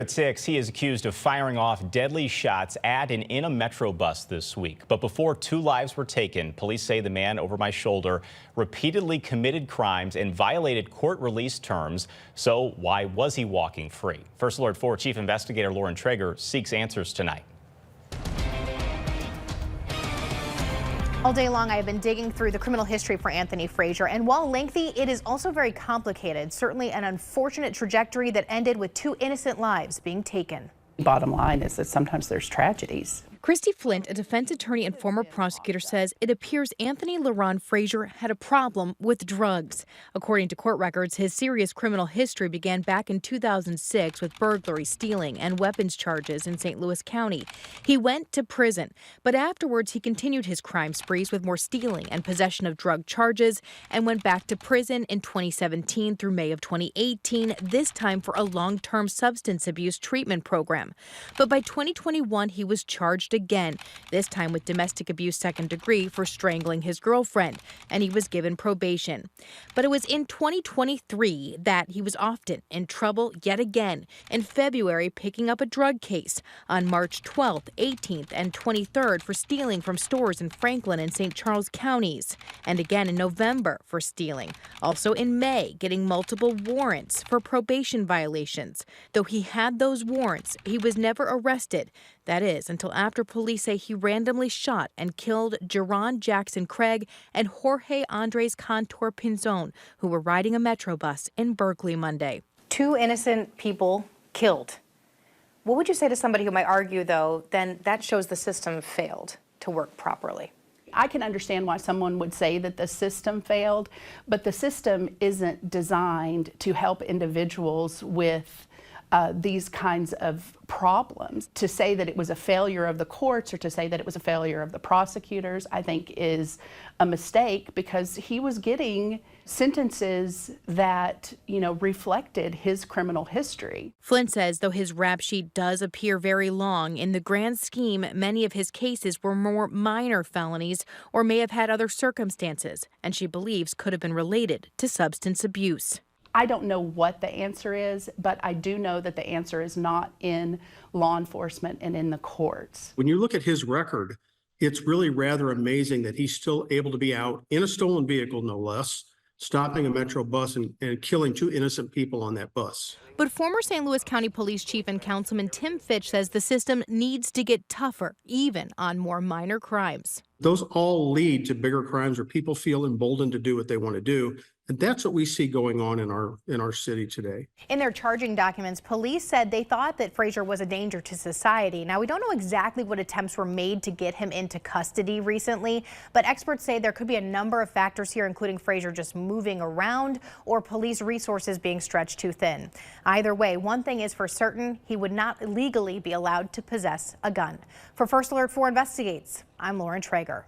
At 6, he is accused of firing off deadly shots at and in a MetroBus this week. But before 2 lives were taken, police say the man over my shoulder repeatedly committed crimes and violated court release terms. So why was he walking free? First Alert 4 Chief Investigator Lauren Traeger seeks answers tonight. All day long, I have been digging through the criminal history for Anthony Frazier, and while lengthy, it is also very complicated. Certainly an unfortunate trajectory that ended with 2 innocent lives being taken. Bottom line is that sometimes there's tragedies. Christy Flint, a defense attorney and former prosecutor, says it appears Anthony LaRon Frazier had a problem with drugs. According to court records, his serious criminal history began back in 2006 with burglary, stealing, and weapons charges in St. Louis County. He went to prison, but afterwards he continued his crime sprees with more stealing and possession of drug charges and went back to prison in 2017 through May of 2018, this time for a long-term substance abuse treatment program. But by 2021, he was charged again, this time with domestic abuse 2nd degree for strangling his girlfriend, and he was given probation. But it was in 2023 that he was often in trouble yet again, in February picking up a drug case, on March 12th, 18th, and 23rd for stealing from stores in Franklin and St. Charles counties, and again in November for stealing. Also in May, getting multiple warrants for probation violations. Though he had those warrants, he was never arrested. That is, until after police say he randomly shot and killed Jerron Jackson Craig and Jorge Andres Cantor Pinzon, who were riding a MetroBus in Berkeley Monday. 2 innocent people killed. What would you say to somebody who might argue, though, then that shows the system failed to work properly? I can understand why someone would say that the system failed, but the system isn't designed to help individuals with these kinds of problems. To say that it was a failure of the courts or to say that it was a failure of the prosecutors, I think is a mistake, because he was getting sentences that, reflected his criminal history. Flint says though his rap sheet does appear very long, in the grand scheme, many of his cases were more minor felonies or may have had other circumstances, and she believes could have been related to substance abuse. I don't know what the answer is, but I do know that the answer is not in law enforcement and in the courts. When you look at his record, it's really rather amazing that he's still able to be out in a stolen vehicle, no less, stopping a Metro bus and killing 2 innocent people on that bus. But former St. Louis County Police Chief and Councilman Tim Fitch says the system needs to get tougher, even on more minor crimes. Those all lead to bigger crimes where people feel emboldened to do what they want to do. And that's what we see going on in our city today. In their charging documents, police said they thought that Frazier was a danger to society. Now, we don't know exactly what attempts were made to get him into custody recently, but experts say there could be a number of factors here, including Frazier just moving around or police resources being stretched too thin. Either way, one thing is for certain, he would not legally be allowed to possess a gun. For First Alert 4 Investigates, I'm Lauren Traeger.